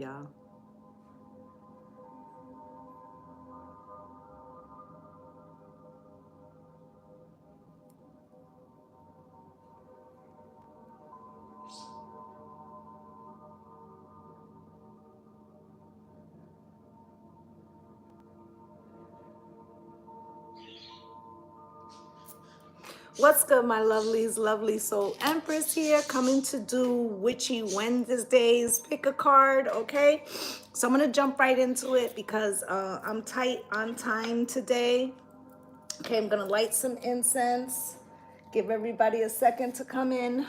Yeah. What's good, my lovelies? Lovely soul Empress here, coming to do Witchy Wednesdays. Pick a card, okay? So I'm gonna jump right into it because I'm tight on time today. Okay, I'm gonna light some incense. Give everybody a second to come in.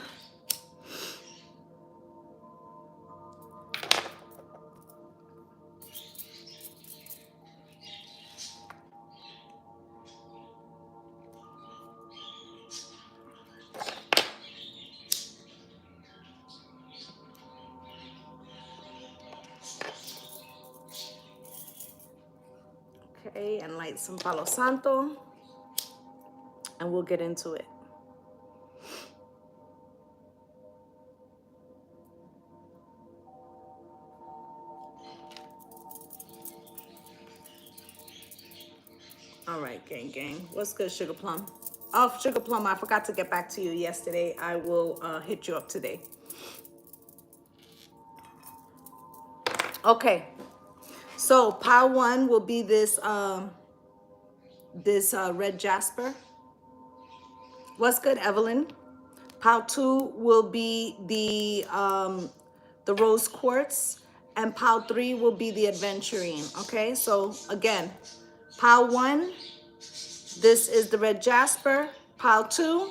Okay, and light some Palo Santo, and we'll get into it. All right, gang. What's good, Sugar Plum? Oh, Sugar Plum, I forgot to get back to you yesterday. I will hit you up today. Okay, so pile one will be this red jasper. What's good, Evelyn? Pile two will be the rose quartz, and pile three will be the adventurine. Okay, so again, pile one, this is the red jasper. Pile two,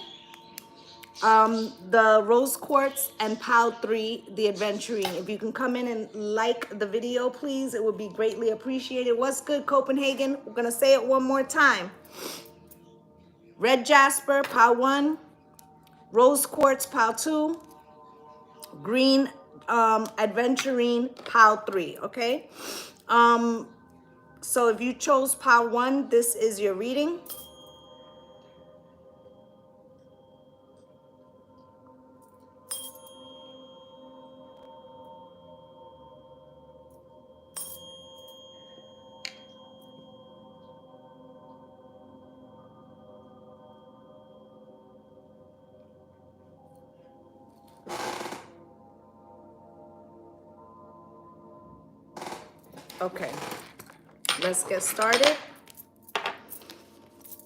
the rose quartz, and pile three, the adventurine. If you can come in and like the video, please, it would be greatly appreciated. What's good, Copenhagen? We're gonna say it one more time. Red jasper, pile one. Rose quartz, pile two. Green adventurine, pile three. Okay, so if you chose pile one, this is your reading. Okay, let's get started.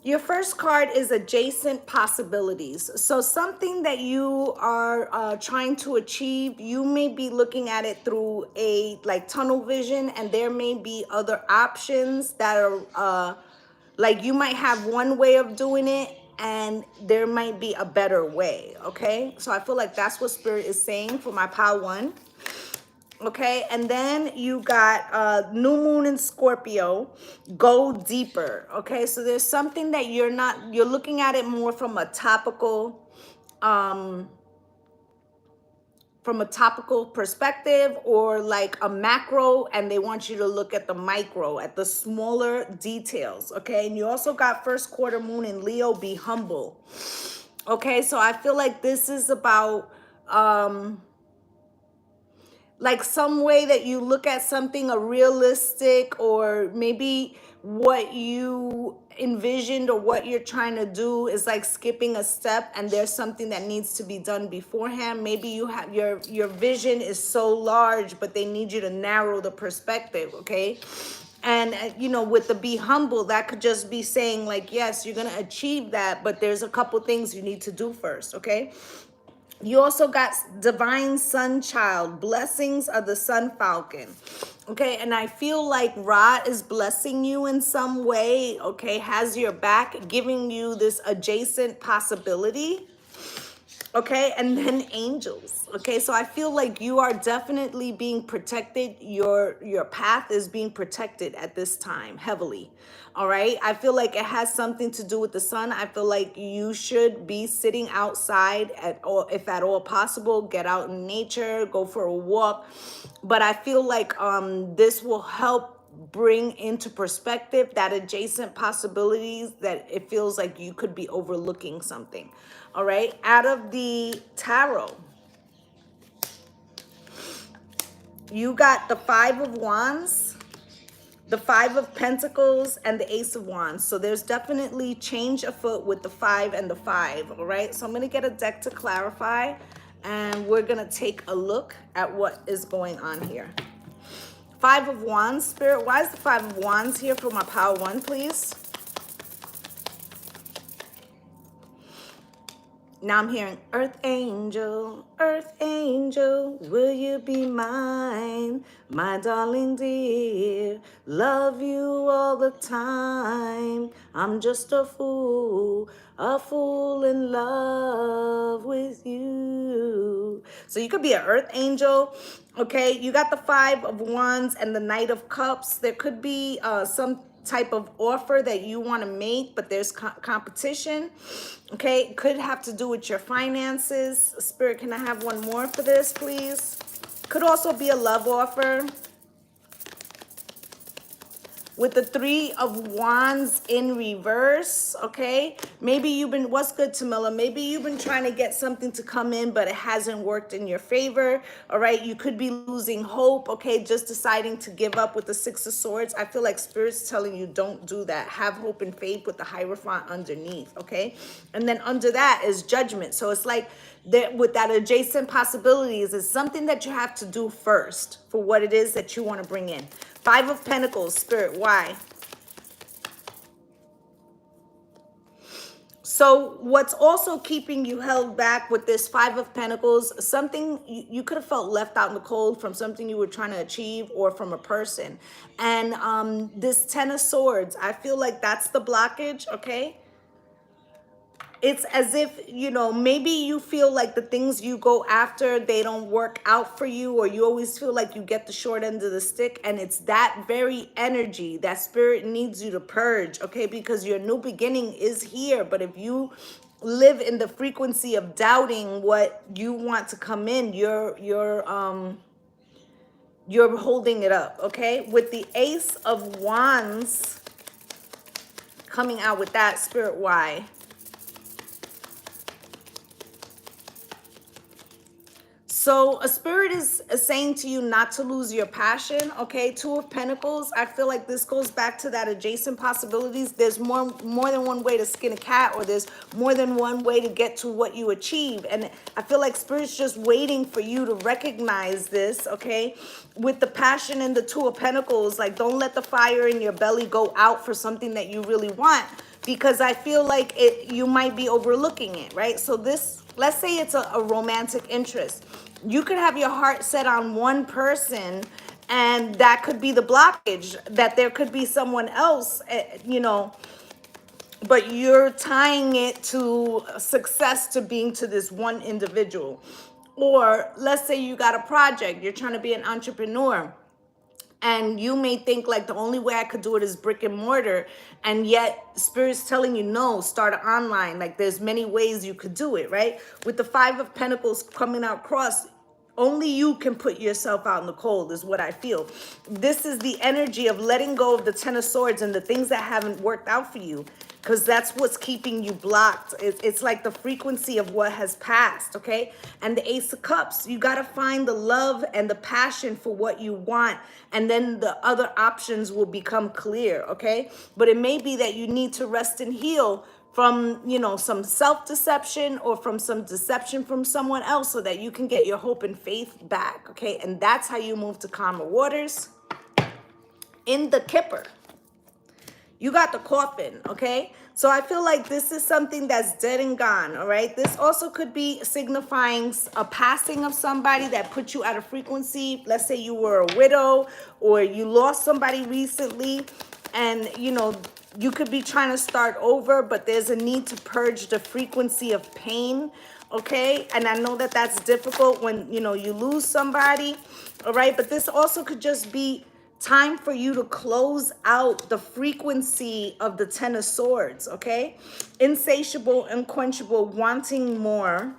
Your first card is adjacent possibilities. So something that you are trying to achieve, you may be looking at it through a like tunnel vision, and there may be other options that are like you might have one way of doing it and there might be a better way. Okay, so I feel like that's what Spirit is saying for my pile one. Okay, and then you got new moon in Scorpio, go deeper. Okay, so there's something that you're looking at it more um from a topical perspective, or like a macro, and they want you to look at the micro, at the smaller details. Okay, and you also got first quarter moon in Leo, be humble. Okay, so I feel like this is about like some way that you look at something, a realistic, or maybe what you envisioned or what you're trying to do is like skipping a step, and there's something that needs to be done beforehand. Maybe you have your vision is so large, but they need you to narrow the perspective. Okay, and you know, with the be humble, that could just be saying like, yes, you're gonna achieve that, but there's a couple things you need to do first. Okay, you also got divine sun child, blessings of the sun falcon. Okay, and I feel like Ra is blessing you in some way. Okay, has your back, giving you this adjacent possibility. Okay, and then angels. Okay, so I feel like you are definitely being protected. Your path is being protected at this time heavily. All right, I feel like it has something to do with the sun. I feel like you should be sitting outside at all, if at all possible. Get out in nature, go for a walk. But I feel like this will help bring into perspective that adjacent possibilities, that it feels like you could be overlooking something. All right, out of the tarot, You got the Five of Wands, the Five of Pentacles, and the Ace of Wands. So there's definitely change afoot with the 5 and the 5, all right? So I'm going to get a deck to clarify, and we're going to take a look at what is going on here. Five of Wands, Spirit, why is the Five of Wands here for my power one, please? Now I'm hearing Earth Angel, will you be mine? My darling dear, love you all the time. I'm just a fool in love with you. So you could be an Earth Angel, okay? You got the Five of Wands and the Knight of Cups. There could be some type of offer that you want to make, but there's competition. Okay, it could have to do with your finances. Spirit, can I have one more for this, please? Could also be a love offer. With the Three of Wands in reverse, okay? Maybe you've been, what's good, Tamila? Maybe you've been trying to get something to come in, but it hasn't worked in your favor, all right? You could be losing hope, okay? Just deciding to give up with the Six of Swords. I feel like Spirit's telling you don't do that. Have hope and faith with the Hierophant underneath, okay? And then under that is Judgment. So it's like, with that adjacent possibilities is something that you have to do first for what it is that you want to bring in. Five of Pentacles, Spirit, why? So what's also keeping you held back with this Five of Pentacles, something you could have felt left out in the cold from something you were trying to achieve or from a person. And this Ten of Swords, I feel like that's the blockage, okay? It's as if, you know, maybe you feel like the things you go after, they don't work out for you, or you always feel like you get the short end of the stick. And it's that very energy that Spirit needs you to purge, okay? Because your new beginning is here. But if you live in the frequency of doubting what you want to come in, you're holding it up, okay? With the Ace of Wands coming out with that, Spirit, why? So a Spirit is saying to you not to lose your passion, okay? Two of Pentacles, I feel like this goes back to that adjacent possibilities. There's more than one way to skin a cat, or there's more than one way to get to what you achieve. And I feel like Spirit's just waiting for you to recognize this, okay? With the passion and the Two of Pentacles, like, don't let the fire in your belly go out for something that you really want, because I feel like you might be overlooking it, right? So this, let's say it's a romantic interest. You could have your heart set on one person, and that could be the blockage, that there could be someone else, you know, but you're tying it to success, to being to this one individual. Or let's say you got a project, you're trying to be an entrepreneur, and you may think like the only way I could do it is brick and mortar, and yet Spirit's telling you no, start online. Like, there's many ways you could do it, right? With the Five of Pentacles coming out cross, only you can put yourself out in the cold is what I feel. This is the energy of letting go of the Ten of Swords and the things that haven't worked out for you, because that's what's keeping you blocked. It's like the frequency of what has passed, okay? And the Ace of Cups, you got to find the love and the passion for what you want, and then the other options will become clear, okay? But it may be that you need to rest and heal from, you know, some self-deception or from some deception from someone else, so that you can get your hope and faith back, okay? And that's how you move to calmer waters. In the Kipper, you got the Coffin, okay? So I feel like this is something that's dead and gone, all right? This also could be signifying a passing of somebody that put you out of frequency. Let's say you were a widow, or you lost somebody recently, and, you know, you could be trying to start over, but there's a need to purge the frequency of pain, okay? And I know that that's difficult when, you know, you lose somebody, all right? But this also could just be time for you to close out the frequency of the Ten of Swords, okay? Insatiable, unquenchable, wanting more,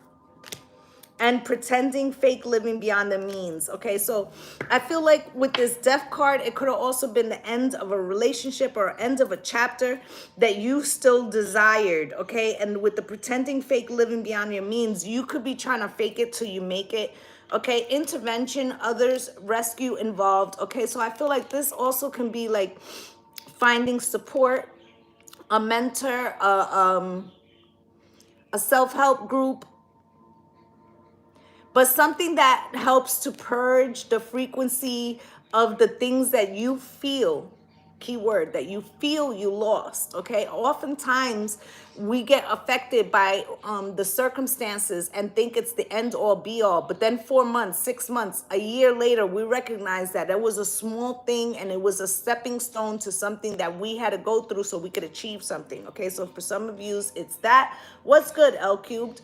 and pretending, fake living beyond the means, okay? So I feel like with this Death card, it could have also been the end of a relationship or end of a chapter that you still desired, okay? And with the pretending, fake living beyond your means, you could be trying to fake it till you make it, Okay, intervention, others, rescue involved. Okay, so I feel like this also can be like finding support, a mentor, a self-help group, but something that helps to purge the frequency of the things that you feel, keyword, that you feel you lost. Okay, oftentimes we get affected by the circumstances and think it's the end all be all, but then 4 months, 6 months, a year later, we recognize that it was a small thing and it was a stepping stone to something that we had to go through so we could achieve something. Okay, so for some of you it's that. What's good, L cubed?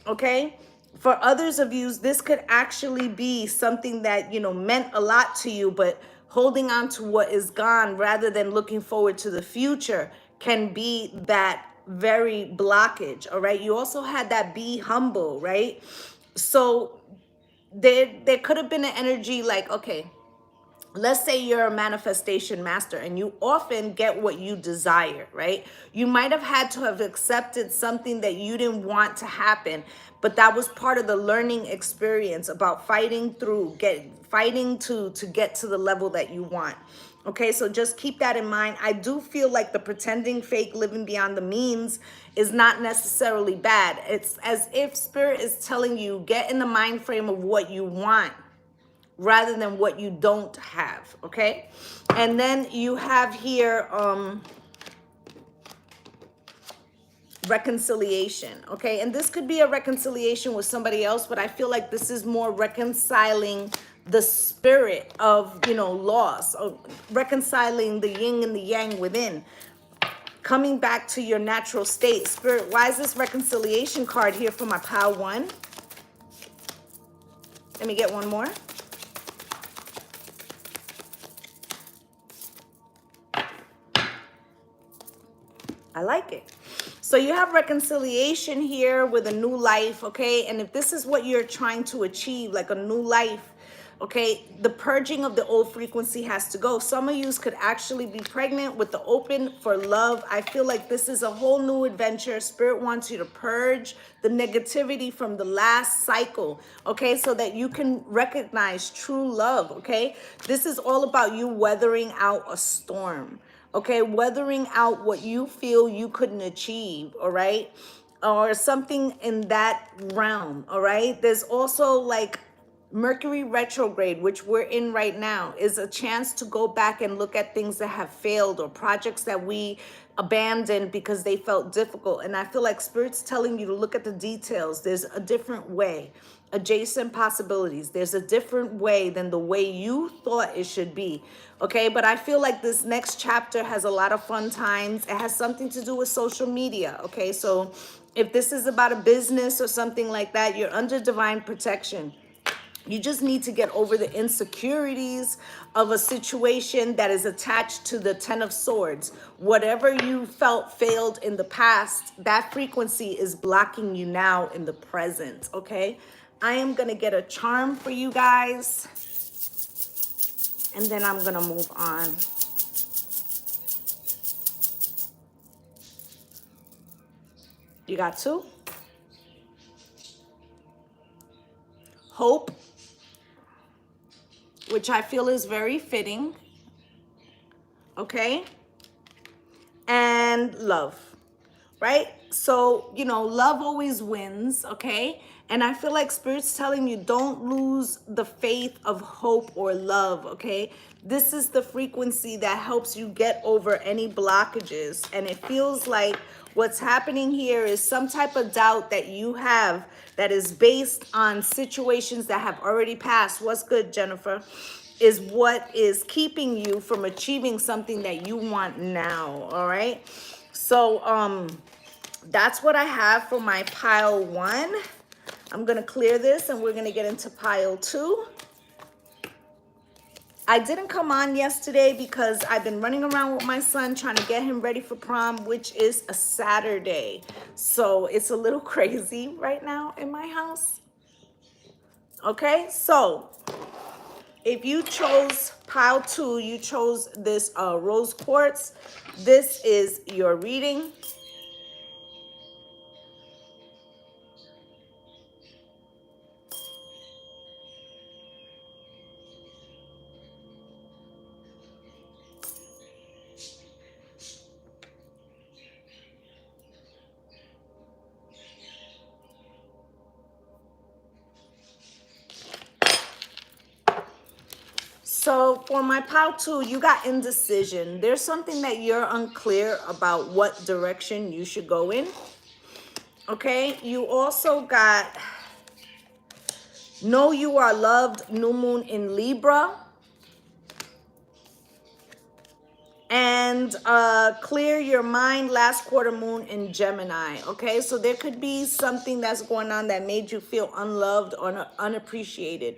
Okay, for others of you, this could actually be something that, you know, meant a lot to you, but holding on to what is gone rather than looking forward to the future can be that very blockage. All right, you also had that be humble, right? So there could have been an energy like, okay, let's say you're a manifestation master and you often get what you desire, right? You might have had to have accepted something that you didn't want to happen, but that was part of the learning experience about fighting through, fighting to get to the level that you want. Okay, so just keep that in mind. I do feel like the pretending, fake, living beyond the means is not necessarily bad. It's as if spirit is telling you, get in the mind frame of what you want rather than what you don't have. Okay, and then you have here reconciliation. Okay, and this could be a reconciliation with somebody else, but I feel like this is more reconciling the spirit of, you know, loss, or reconciling the yin and the yang within, coming back to your natural state. Spirit, why is this reconciliation card here for my pile one? Let me get one more. I like it. So you have reconciliation here with a new life, okay? And if this is what you're trying to achieve, like a new life, okay, the purging of the old frequency has to go. Some of you could actually be pregnant with the open for love. I feel like this is a whole new adventure. Spirit wants you to purge the negativity from the last cycle, okay, so that you can recognize true love, okay? This is all about you weathering out a storm. Okay, weathering out what you feel you couldn't achieve, all right? Or something in that realm, all right? There's also like Mercury retrograde, which we're in right now, is a chance to go back and look at things that have failed or projects that we abandoned because they felt difficult. And I feel like Spirit's telling you to look at the details. There's a different way, adjacent possibilities. There's a different way than the way you thought it should be. Okay, but I feel like this next chapter has a lot of fun times. It has something to do with social media. Okay, so if this is about a business or something like that, you're under divine protection. You just need to get over the insecurities of a situation that is attached to the 10 of Swords. Whatever you felt failed in the past, that frequency is blocking you now in the present, okay? I am going to get a charm for you guys, and then I'm going to move on. You got two? Hope, which I feel is very fitting, okay? And love, right? So, you know, love always wins, okay? And I feel like Spirit's telling you, don't lose the faith of hope or love, okay? This is the frequency that helps you get over any blockages. And it feels like what's happening here is some type of doubt that you have that is based on situations that have already passed. What's good, Jennifer? Is what is keeping you from achieving something that you want now, all right? So that's what I have for my pile one. I'm gonna clear this and we're gonna get into pile two. I didn't come on yesterday because I've been running around with my son trying to get him ready for prom, which is a Saturday. So it's a little crazy right now in my house. Okay, so if you chose pile two, you chose this rose quartz, this is your reading. So for my pile 2, you got indecision. There's something that you're unclear about what direction you should go in. Okay, you also got know you are loved, new moon in Libra. And clear your mind, last quarter moon in Gemini. Okay, so there could be something that's going on that made you feel unloved or unappreciated.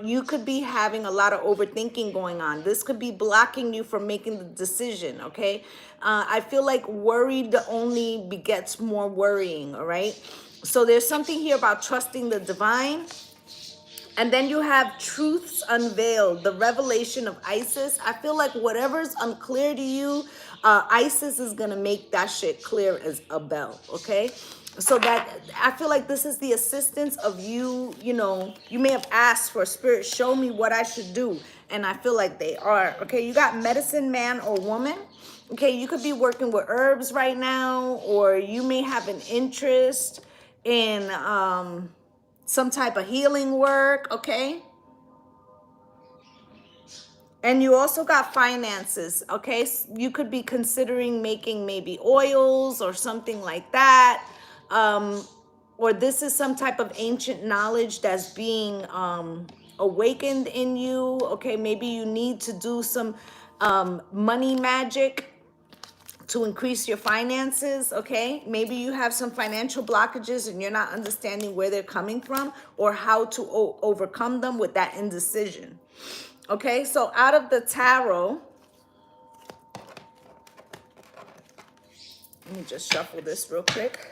You could be having a lot of overthinking going on. This could be blocking you from making the decision. Okay, I feel like worried only begets more worrying. All right, so there's something here about trusting the divine. And then you have truths unveiled, the revelation of Isis. I feel like whatever's unclear to you, Isis is going to make that shit clear as a bell, okay? So that I feel like this is the assistance of you, you know, you may have asked for spirit, show me what I should do. And I feel like they are, okay? You got medicine man or woman. Okay, you could be working with herbs right now, or you may have an interest in some type of healing work, okay? And you also got finances, okay? You could be considering making maybe oils or something like that. Or this is some type of ancient knowledge that's being awakened in you, okay? Maybe you need to do some money magic to increase your finances, okay? Maybe you have some financial blockages and you're not understanding where they're coming from or how to overcome them with that indecision. Okay, so out of the tarot, let me just shuffle this real quick.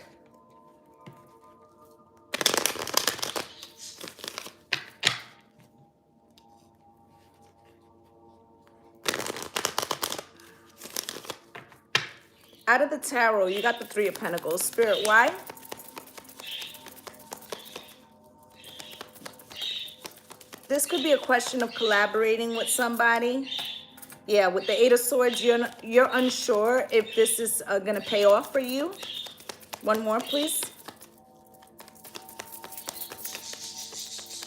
Out of the tarot, you got the Three of Pentacles. Spirit, why? This could be a question of collaborating with somebody. Yeah, with the Eight of Swords, you're unsure if this is going to pay off for you. One more, please.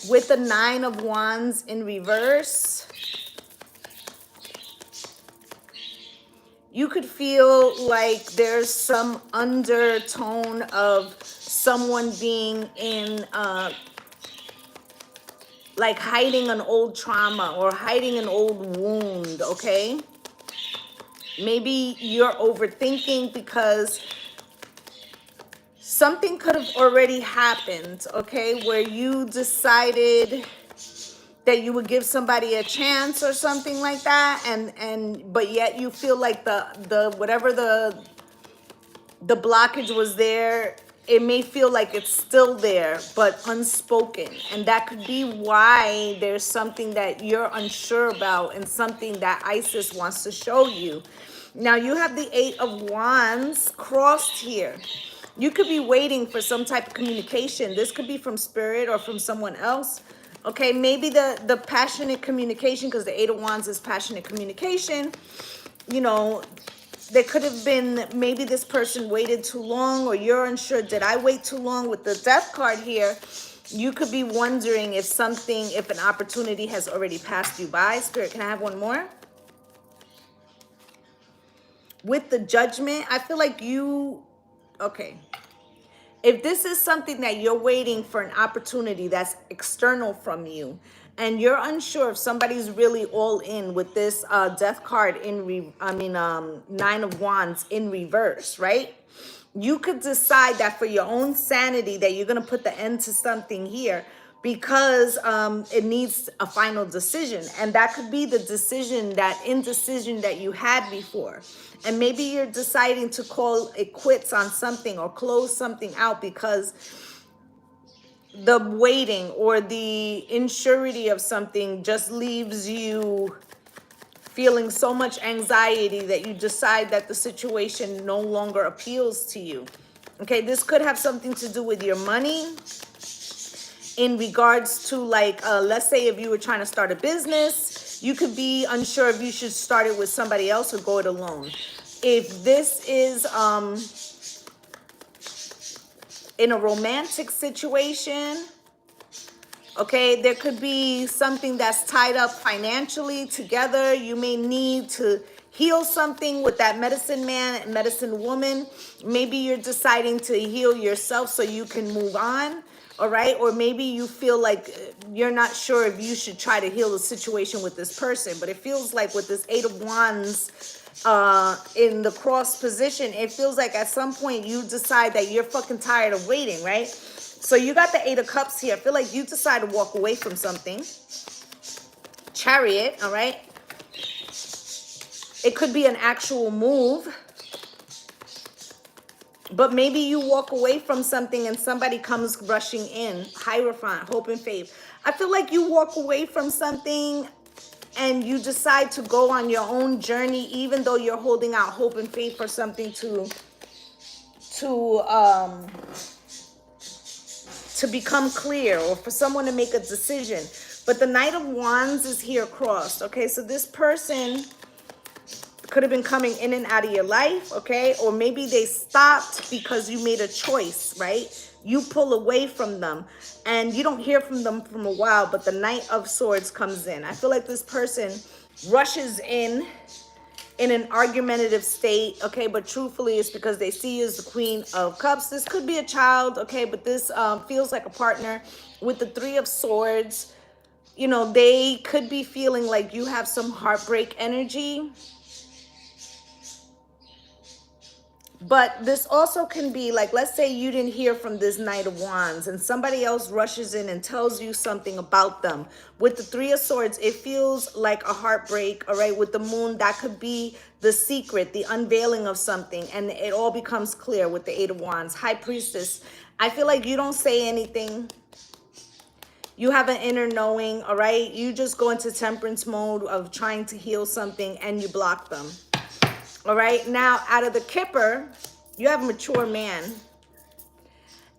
With the Nine of Wands in reverse, you could feel like there's some undertone of someone being in, like hiding an old trauma or hiding an old wound, okay? Maybe you're overthinking because something could have already happened, okay? Where you decided that you would give somebody a chance or something like that, but yet you feel like the whatever the blockage was there, it may feel like it's still there but unspoken, and that could be why there's something that you're unsure about and something that Isis wants to show you. Now you have the Eight of Wands crossed here. You could be waiting for some type of communication. This could be from spirit or from someone else. Okay, maybe the passionate communication, because the Eight of Wands is passionate communication. You know, there could have been, maybe this person waited too long, or you're unsure, did I wait too long? With the Death card here, you could be wondering if an opportunity has already passed you by. Spirit, can I have one more? With the Judgment, I feel like okay. If this is something that you're waiting for an opportunity that's external from you, and you're unsure if somebody's really all in with this Death card Nine of Wands in reverse, right? You could decide that for your own sanity that you're going to put the end to something here because it needs a final decision. And that could be the indecision that you had before. And maybe you're deciding to call it quits on something or close something out because the waiting or the insurity of something just leaves you feeling so much anxiety that you decide that the situation no longer appeals to you. Okay, this could have something to do with your money in regards to, like, let's say if you were trying to start a business, you could be unsure if you should start it with somebody else or go it alone. If this is in a romantic situation, Okay, there could be something that's tied up financially together. You may need to heal something with that medicine man and medicine woman. Maybe you're deciding to heal yourself so you can move on. All right, or maybe you feel like you're not sure if you should try to heal the situation with this person, but it feels like with this Eight of Wands in the cross position, it feels like at some point you decide that you're fucking tired of waiting, right? So you got the Eight of Cups here. I feel like you decide to walk away from something. Chariot, all right? It could be an actual move. But maybe you walk away from something and somebody comes rushing in. Hierophant, hope and faith. I feel like you walk away from something and you decide to go on your own journey, even though you're holding out hope and faith for something to become clear, or for someone to make a decision. But the Knight of Wands is here crossed. Okay, so this person could have been coming in and out of your life, okay? Or maybe they stopped because you made a choice, right? You pull away from them and you don't hear from them from a while, but the Knight of Swords comes in. I feel like this person rushes in an argumentative state, okay? But truthfully, it's because they see you as the Queen of Cups. This could be a child, okay? But this feels like a partner. With the Three of Swords, you know, they could be feeling like you have some heartbreak energy. But this also can be like, let's say you didn't hear from this Knight of Wands and somebody else rushes in and tells you something about them. With the Three of Swords, it feels like a heartbreak, all right? With the Moon, that could be the secret, the unveiling of something, and it all becomes clear with the Eight of Wands. High Priestess, I feel like you don't say anything. You have an inner knowing, all right? You just go into temperance mode of trying to heal something and you block them. All right, now out of the Kipper, you have a mature man.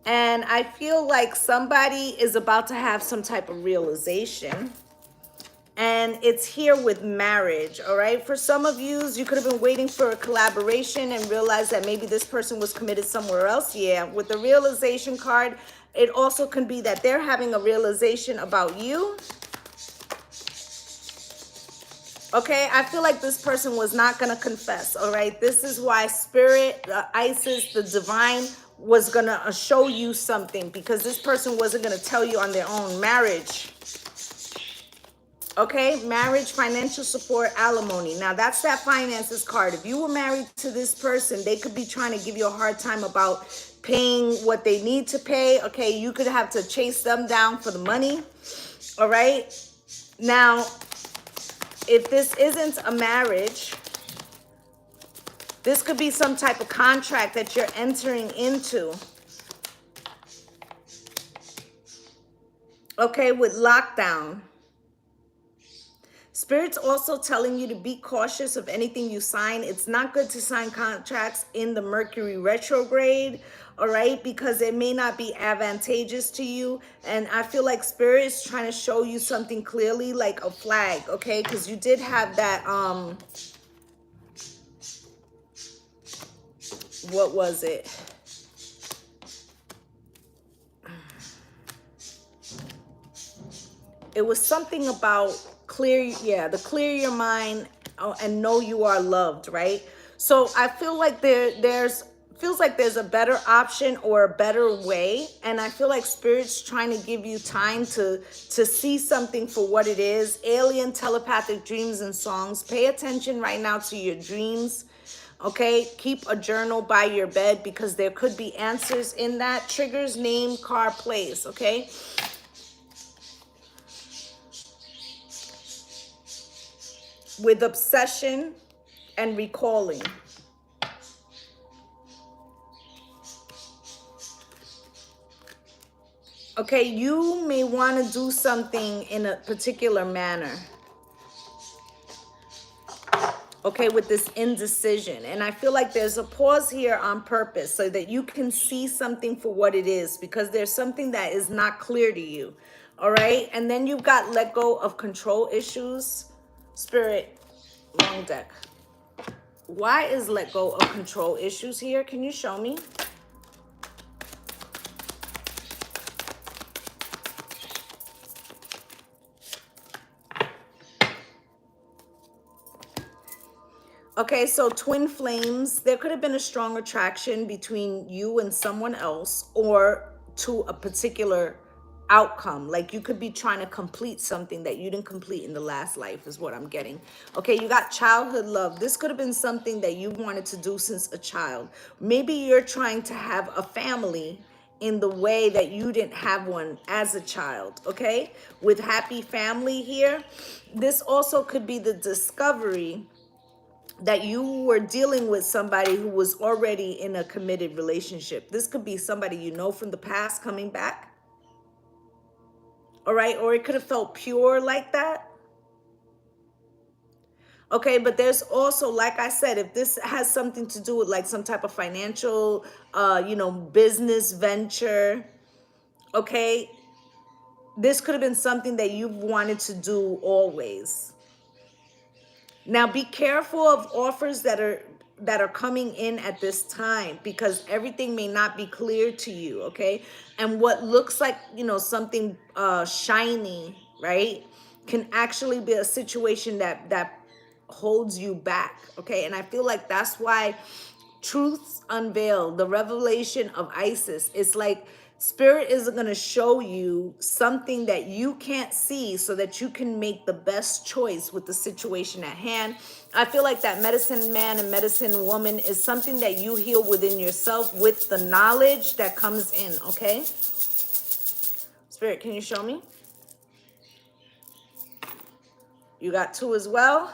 And I feel like somebody is about to have some type of realization. And it's here with marriage, all right? For some of you could have been waiting for a collaboration and realized that maybe this person was committed somewhere else. Yeah, with the realization card, it also can be that they're having a realization about you. Okay, I feel like this person was not going to confess, all right? This is why Spirit, Isis, the Divine, was going to show you something, because this person wasn't going to tell you on their own. Marriage. Okay, marriage, financial support, alimony. Now, that's that finances card. If you were married to this person, they could be trying to give you a hard time about paying what they need to pay. Okay, you could have to chase them down for the money, all right? Now, if this isn't a marriage, this could be some type of contract that you're entering into. Okay, with lockdown. Spirit's also telling you to be cautious of anything you sign. It's not good to sign contracts in the Mercury retrograde, all right? Because it may not be advantageous to you. And I feel like Spirit is trying to show you something clearly, like a flag, okay? Because you did have that, what was it? It was something about clear your mind and know you are loved, right? So I feel like feels like there's a better option or a better way, and I feel like Spirit's trying to give you time to see something for what it is. Alien telepathic dreams and songs. Pay attention right now to your dreams. Okay, keep a journal by your bed, because there could be answers in that. Triggers, name, car, place. Okay, with obsession and recalling. Okay, you may want to do something in a particular manner. Okay, with this indecision. And I feel like there's a pause here on purpose so that you can see something for what it is, because there's something that is not clear to you. All right, and then you've got let go of control issues. Spirit, long deck. Why is let go of control issues here? Can you show me? Okay, so twin flames, there could have been a strong attraction between you and someone else, or to a particular outcome. Like you could be trying to complete something that you didn't complete in the last life, is what I'm getting. Okay, you got childhood love. This could have been something that you wanted to do since a child. Maybe you're trying to have a family in the way that you didn't have one as a child. Okay, with happy family here, this also could be the discovery that you were dealing with somebody who was already in a committed relationship. This could be somebody you know from the past coming back. All right, or it could have felt pure like that. Okay, but there's also, like I said, if this has something to do with like some type of financial, business venture, okay, this could have been something that you've wanted to do always. Now be careful of offers that are coming in at this time, because everything may not be clear to you, okay? And what looks like, something shiny, right, can actually be a situation that holds you back, okay? And I feel like that's why truths unveiled, the revelation of Isis, it's like spirit is going to show you something that you can't see so that you can make the best choice with the situation at hand. I feel like that medicine man and medicine woman is something that you heal within yourself with the knowledge that comes in, okay? Spirit, can you show me? You got two as well.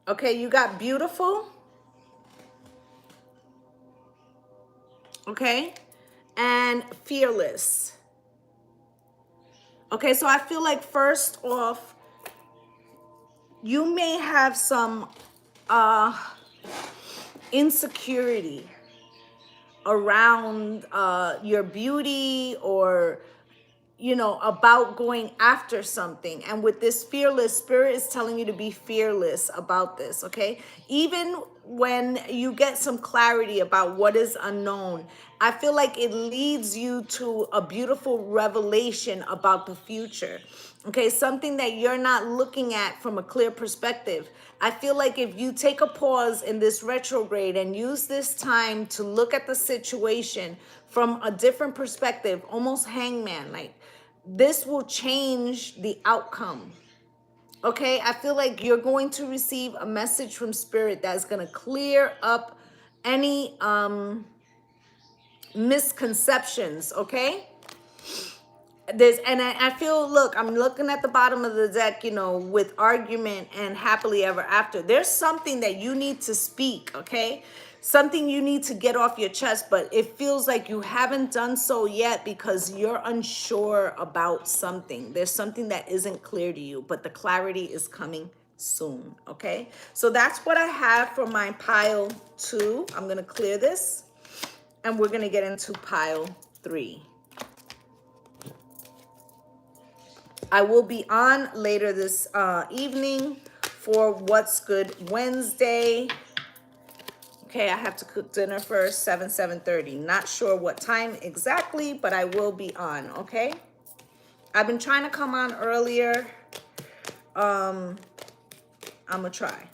Okay, you got beautiful. Okay, and fearless. Okay, so I feel like first off, you may have some insecurity around your beauty, or about going after something. And with this fearless, spirit is telling you to be fearless about this, okay? Even when you get some clarity about what is unknown, I feel like it leads you to a beautiful revelation about the future. Okay, something that you're not looking at from a clear perspective. I feel like if you take a pause in this retrograde and use this time to look at the situation from a different perspective, almost hangman like, this will change the outcome. Okay, I feel like you're going to receive a message from spirit that's going to clear up any misconceptions, okay? I feel, look, I'm looking at the bottom of the deck, with argument and happily ever after. There's something that you need to speak, okay? Something you need to get off your chest, but it feels like you haven't done so yet because you're unsure about something. There's something that isn't clear to you, but the clarity is coming soon, okay? So that's what I have for my pile 2. I'm going to clear this, and we're going to get into pile 3. I will be on later this evening for What's Good Wednesday. Okay, I have to cook dinner first, 7:30. Not sure what time exactly, but I will be on, okay? I've been trying to come on earlier. I'm gonna try.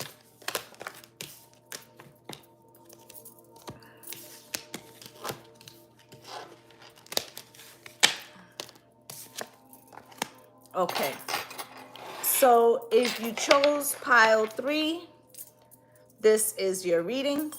Okay. So if you chose pile 3, this is your reading.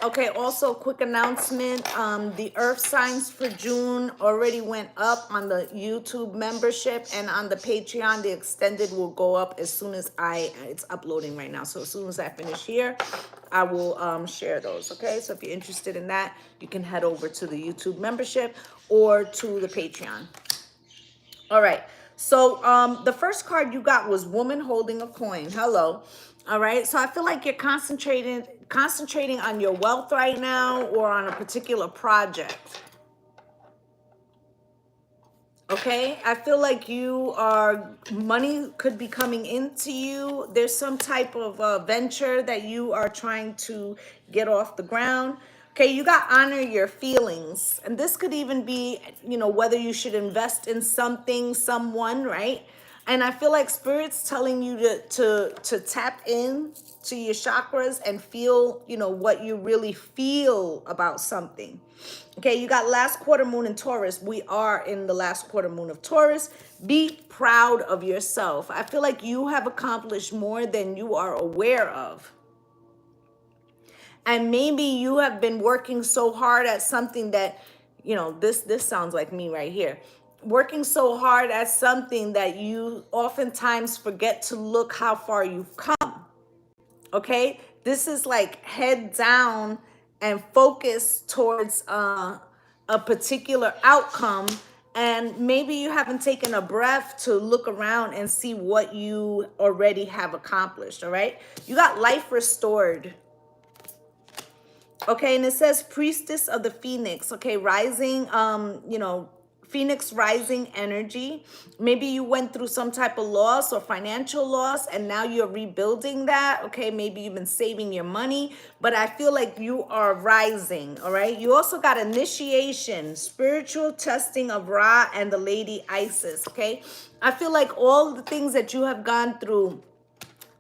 Okay, also quick announcement. The earth signs for June already went up on the YouTube membership, and on the Patreon, the extended will go up as soon as it's uploading right now. So as soon as I finish here, I will share those, okay? So if you're interested in that, you can head over to the YouTube membership or to the Patreon. All right, So the first card you got was woman holding a coin. Hello. All right. So I feel like you're concentrating on your wealth right now or on a particular project. Okay, I feel like money could be coming into you. There's some type of venture that you are trying to get off the ground. Okay, you got honor your feelings. And this could even be, whether you should invest in something, someone, right? And I feel like Spirit's telling you to tap in to your chakras and feel, what you really feel about something. Okay, you got last quarter moon in Taurus. We are in the last quarter moon of Taurus. Be proud of yourself. I feel like you have accomplished more than you are aware of. And maybe you have been working so hard at something that, this sounds like me right here. Working so hard at something that you oftentimes forget to look how far you've come. Okay, this is like head down and focus towards a particular outcome, and maybe you haven't taken a breath to look around and see what you already have accomplished. All right, you got life restored. Okay, and it says priestess of the phoenix. Okay, rising, phoenix rising energy. Maybe you went through some type of loss or financial loss and now you're rebuilding that. Okay, maybe you've been saving your money, but I feel like you are rising. All right, you also got initiation, spiritual testing of Ra and the lady Isis. Okay, I feel like all the things that you have gone through,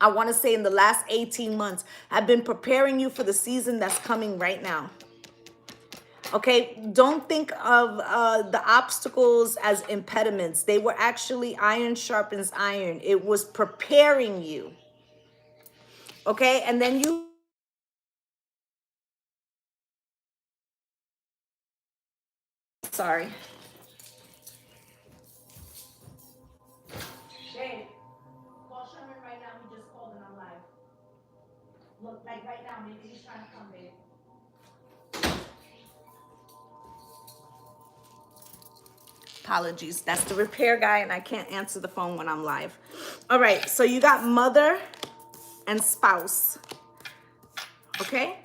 I want to say in the last 18 months, have been preparing you for the season that's coming right now. Okay, don't think of the obstacles as impediments. They were actually iron sharpens iron. It was preparing you. Okay, and then you... Sorry. Babe, call Sherman right now. He just called and I'm live. Look, like right now, maybe he's trying to come, babe. Apologies. That's the repair guy and I can't answer the phone when I'm live. All right, so you got mother and spouse. Okay?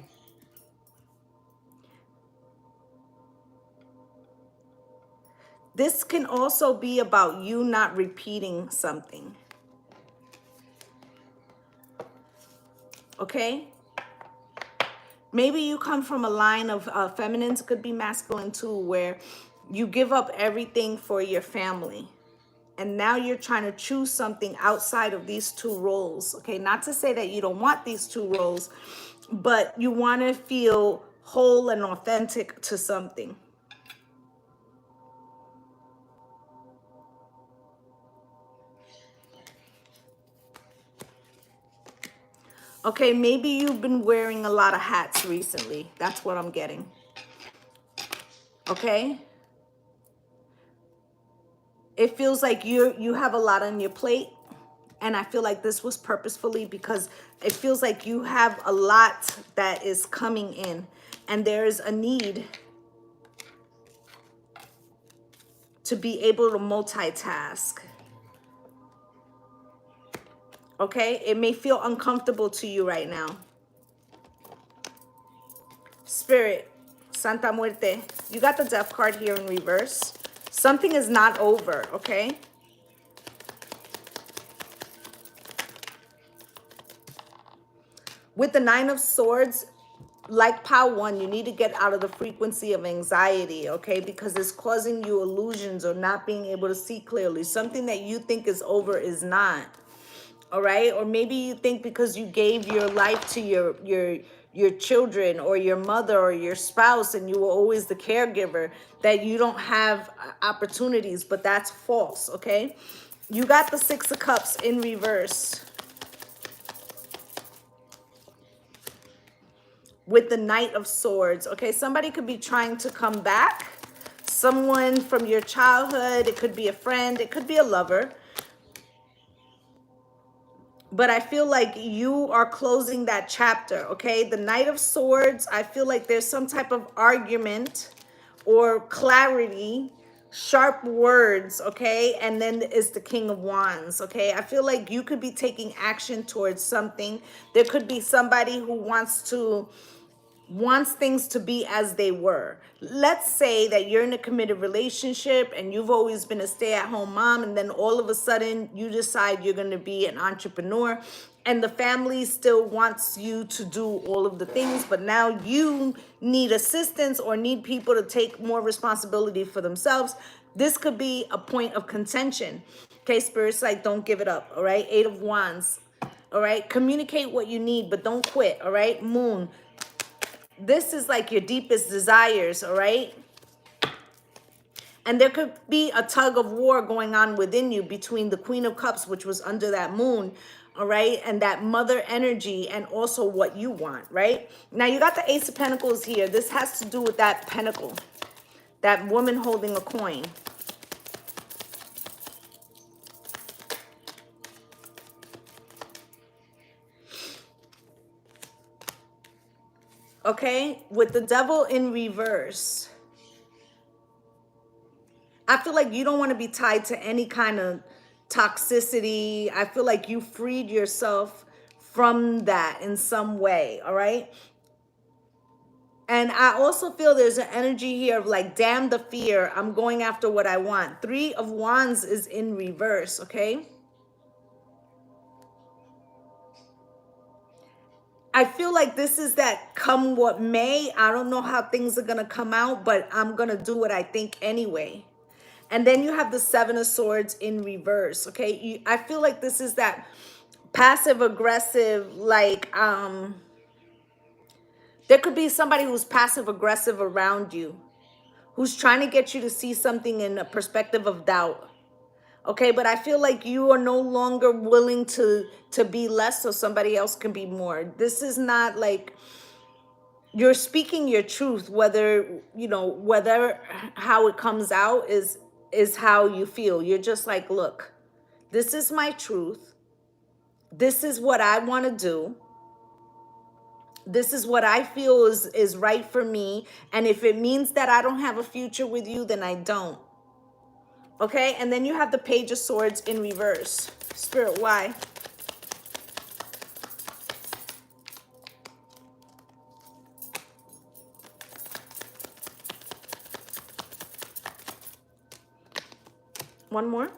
This can also be about you not repeating something. Okay? Maybe you come from a line of feminines, could be masculine too, where you give up everything for your family. And now you're trying to choose something outside of these two roles. Okay, not to say that you don't want these two roles, but you want to feel whole and authentic to something. Okay, maybe you've been wearing a lot of hats recently. That's what I'm getting. Okay? It feels like you have a lot on your plate. And I feel like this was purposefully because it feels like you have a lot that is coming in. And there's a need to be able to multitask. Okay? It may feel uncomfortable to you right now. Spirit, Santa Muerte, you got the Death card here in reverse. Something is not over, okay? With the Nine of Swords, like Power 1, you need to get out of the frequency of anxiety, okay? Because it's causing you illusions or not being able to see clearly. Something that you think is over is not, all right? Or maybe you think because you gave your life to your children or your mother or your spouse and you were always the caregiver that you don't have opportunities, but that's false, okay? You got the Six of Cups in reverse. With the Knight of Swords, okay? Somebody could be trying to come back. Someone from your childhood. It could be a friend. It could be a lover. But I feel like you are closing that chapter, okay? The Knight of Swords, I feel like there's some type of argument or clarity sharp words, okay? And then is the King of Wands, okay? I feel like you could be taking action towards something. There could be somebody who wants things to be as they were. Let's say that you're in a committed relationship and you've always been a stay-at-home mom, and then all of a sudden you decide you're going to be an entrepreneur, and the family still wants you to do all of the things, but now you need assistance or need people to take more responsibility for themselves. This could be a point of contention. Okay, Spirit's like, don't give it up, all right? Eight of Wands, all right? Communicate what you need, but don't quit, all right? Moon, this is like your deepest desires, all right? And there could be a tug of war going on within you between the Queen of Cups, which was under that moon, all right? And that mother energy, and also what you want, right? Now you got the Ace of Pentacles here. This has to do with that pentacle, that woman holding a coin. Okay, with the Devil in reverse, I feel like you don't want to be tied to any kind of toxicity. I feel like you freed yourself from that in some way, all right? And I also feel there's an energy here of like, damn the fear, I'm going after what I want. Three of Wands is in reverse, okay? I feel like this is that come what may. I don't know how things are going to come out, but I'm going to do what I think anyway. And then you have the Seven of Swords in reverse, okay? I feel like this is that passive aggressive, like, there could be somebody who's passive aggressive around you, who's trying to get you to see something in a perspective of doubt. Okay, but I feel like you are no longer willing to be less so somebody else can be more. This is not like you're speaking your truth, whether, you know, whether how it comes out is how you feel. You're just like, look, this is my truth. This is what I want to do. This is what I feel is right for me. And if it means that I don't have a future with you, then I don't. Okay, and then you have the Page of Swords in reverse. Spirit, why? One more.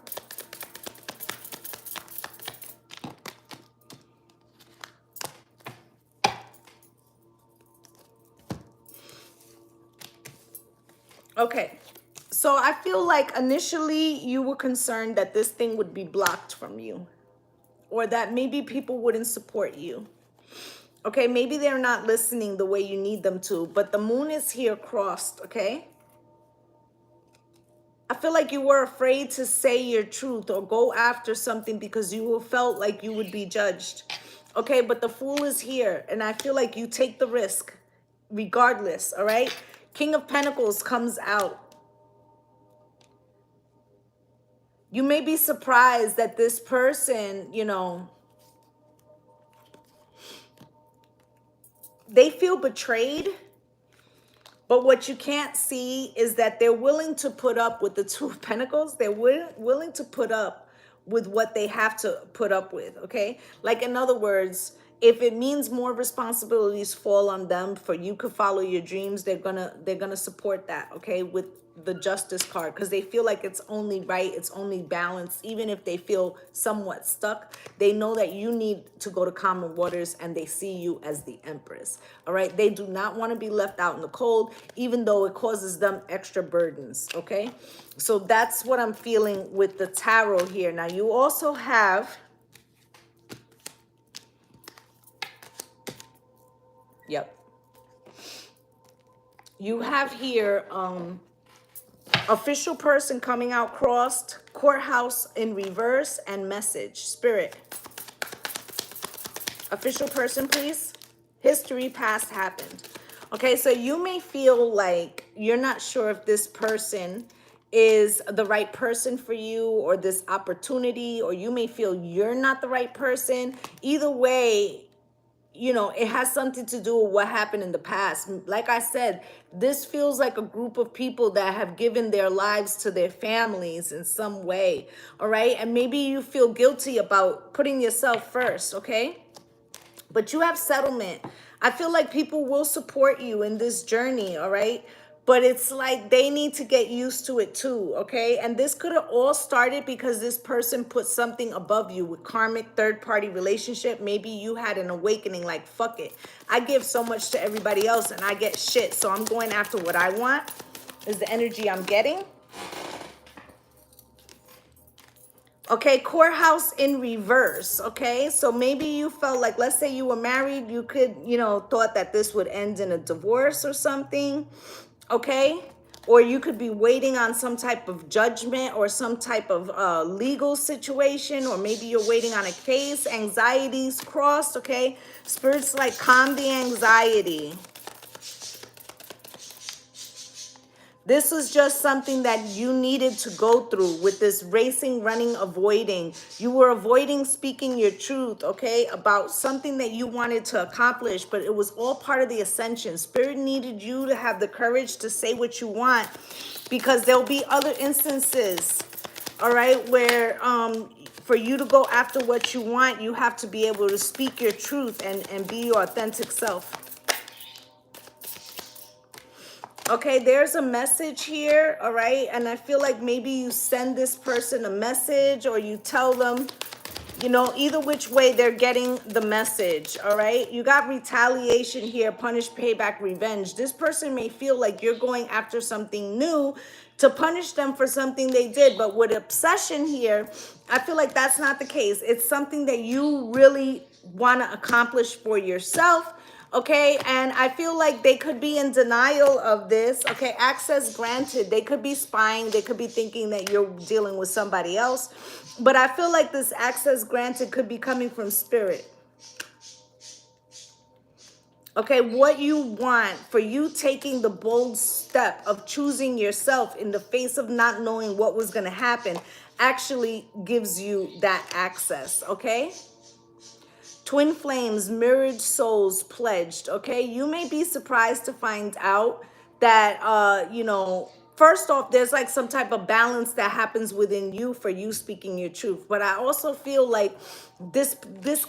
Okay, so I feel like initially you were concerned that this thing would be blocked from you, or that maybe people wouldn't support you. Okay, maybe they're not listening the way you need them to, but the moon is here crossed, okay? I feel like you were afraid to say your truth or go after something because you felt like you would be judged. Okay, but the Fool is here, and I feel like you take the risk regardless, all right? King of Pentacles comes out. You may be surprised that this person, you know, they feel betrayed. But what you can't see is that they're willing to put up with the Two of Pentacles. They're willing to put up with what they have to put up with, okay? Like, in other words, if it means more responsibilities fall on them for you to follow your dreams, they're gonna support that, okay, with the Justice card, because they feel like it's only right, it's only balanced. Even if they feel somewhat stuck, they know that you need to go to calmer waters, and they see you as the Empress, all right? They do not want to be left out in the cold, even though it causes them extra burdens, okay? So that's what I'm feeling with the tarot here. Now, you also have, yep, you have here, official person coming out crossed, courthouse in reverse, and message. Spirit, official person, please. History, past, happened. Okay, so you may feel like you're not sure if this person is the right person for you, or this opportunity, or you may feel you're not the right person. Either way, you know, it has something to do with what happened in the past. Like I said, this feels like a group of people that have given their lives to their families in some way. All right. And maybe you feel guilty about putting yourself first. Okay. But you have settlement. I feel like people will support you in this journey, all right? But it's like they need to get used to it too, okay? And this could have all started because this person put something above you with karmic third party relationship. Maybe you had an awakening like, fuck it. I give so much to everybody else and I get shit. So I'm going after what I want, is the energy I'm getting. Okay, courthouse in reverse. Okay, so maybe you felt like, let's say you were married, you could, you know, thought that this would end in a divorce or something. Okay, or you could be waiting on some type of judgment or some type of legal situation, or maybe you're waiting on a case. Anxieties crossed. Okay, spirits like calm the anxiety. This was just something that you needed to go through with this racing, running, avoiding. You were avoiding speaking your truth, okay, about something that you wanted to accomplish, but it was all part of the ascension. Spirit needed you to have the courage to say what you want, because there'll be other instances, all right, where for you to go after what you want, you have to be able to speak your truth and be your authentic self. Okay, there's a message here, all right? And I feel like maybe you send this person a message or you tell them, you know, either which way they're getting the message, all right? You got retaliation here, punish, payback, revenge. This person may feel like you're going after something new to punish them for something they did. But with obsession here, I feel like that's not the case. It's something that you really want to accomplish for yourself. Okay, and I feel like they could be in denial of this. Okay, access granted. They could be spying. They could be thinking that you're dealing with somebody else. But I feel like this access granted could be coming from spirit. Okay, what you want, for you taking the bold step of choosing yourself in the face of not knowing what was going to happen, actually gives you that access. Okay. Twin flames, mirrored souls pledged. Okay, you may be surprised to find out that you know, first off, there's like some type of balance that happens within you for you speaking your truth. But I also feel like this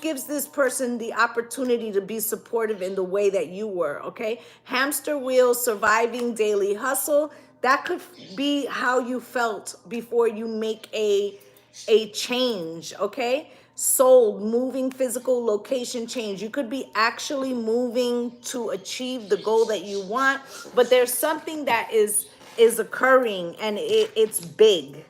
gives this person the opportunity to be supportive in the way that you were. Okay, hamster wheel, surviving daily hustle. That could be how you felt before you make a change. Okay, sold, moving, physical location change. You could be actually moving to achieve the goal that you want, but there's something that is occurring and it's big.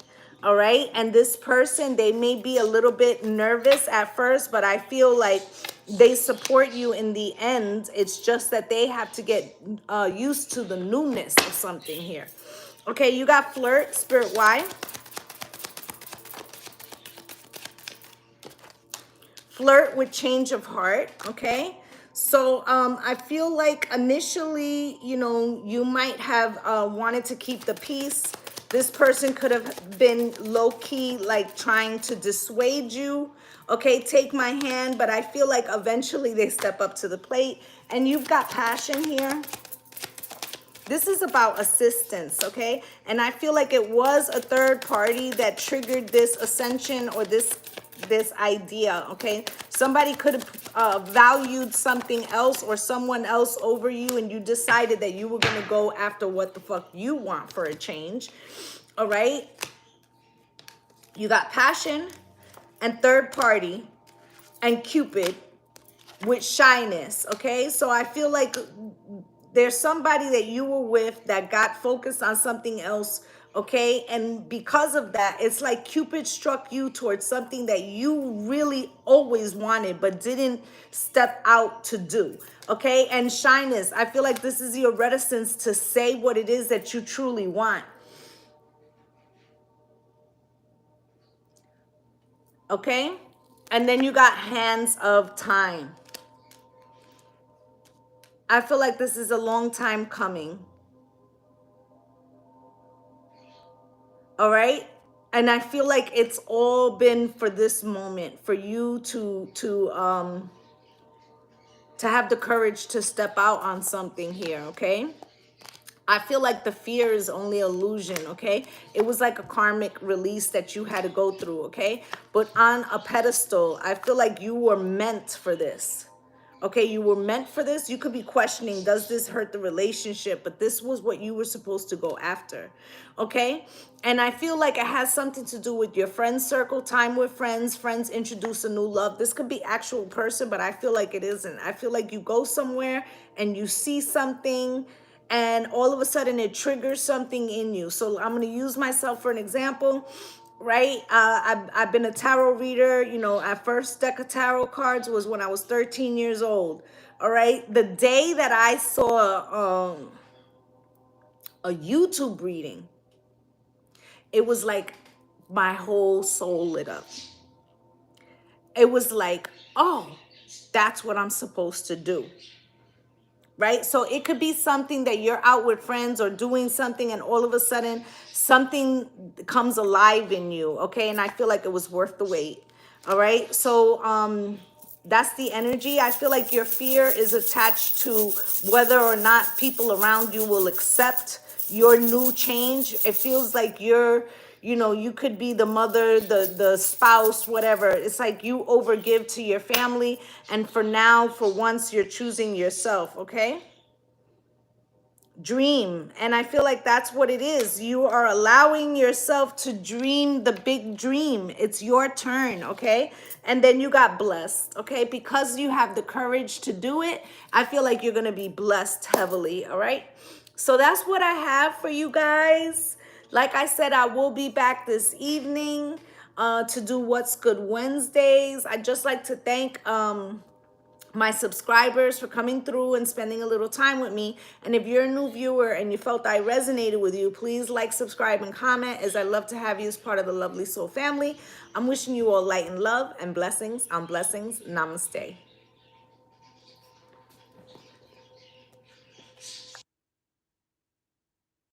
All right, and this person, they may be a little bit nervous at first, but I feel like they support you in the end. It's just that they have to get used to the newness of something here. Okay, you got flirt, spirit. Why? Flirt with change of heart. Okay, so I feel like initially, you know, you might have wanted to keep the peace. This person could have been low-key like trying to dissuade you. Okay, take my hand. But I feel like eventually they step up to the plate. And you've got passion here. This is about assistance, okay? And I feel like it was a third party that triggered this ascension or this idea, okay? Somebody could have valued something else or someone else over you, and you decided that you were going to go after what the fuck you want for a change, all right? You got passion and third party and Cupid with shyness, okay? So I feel like there's somebody that you were with that got focused on something else, okay? And because of that, it's like Cupid struck you towards something that you really always wanted but didn't step out to do, okay? And shyness, I feel like this is your reticence to say what it is that you truly want, okay? And then you got hands of time. I feel like this is a long time coming. All right. And I feel like it's all been for this moment, for you to to have the courage to step out on something here, okay? I feel like the fear is only illusion, okay? It was like a karmic release that you had to go through, okay? But on a pedestal, I feel like you were meant for this. Okay, you were meant for this. You could be questioning, does this hurt the relationship? But this was what you were supposed to go after. Okay? And I feel like it has something to do with your friend circle, time with friends. Friends introduce a new love. This could be actual person, but I feel like it isn't. I feel like you go somewhere and you see something and all of a sudden it triggers something in you. So I'm going to use myself for an example. Right? I've been a tarot reader. You know, our first deck of tarot cards was when I was 13 years old. All right. The day that I saw a YouTube reading, it was like my whole soul lit up. It was like, oh, that's what I'm supposed to do. Right? So it could be something that you're out with friends or doing something and all of a sudden something comes alive in you, okay? And I feel like it was worth the wait. All right? So that's the energy. I feel like your fear is attached to whether or not people around you will accept your new change. It feels like you could be the mother, the spouse, whatever. It's like you overgive to your family. And for now, for once, you're choosing yourself, okay? Dream. And I feel like that's what it is. You are allowing yourself to dream the big dream. It's your turn, okay? And then you got blessed, okay? Because you have the courage to do it, I feel like you're going to be blessed heavily, all right? So that's what I have for you guys. Like I said, I will be back this evening to do What's Good Wednesdays. I'd just like to thank my subscribers for coming through and spending a little time with me. And if you're a new viewer and you felt I resonated with you, please like, subscribe, and comment, as I love to have you as part of the Lovely Soul family. I'm wishing you all light and love and blessings on blessings. Namaste.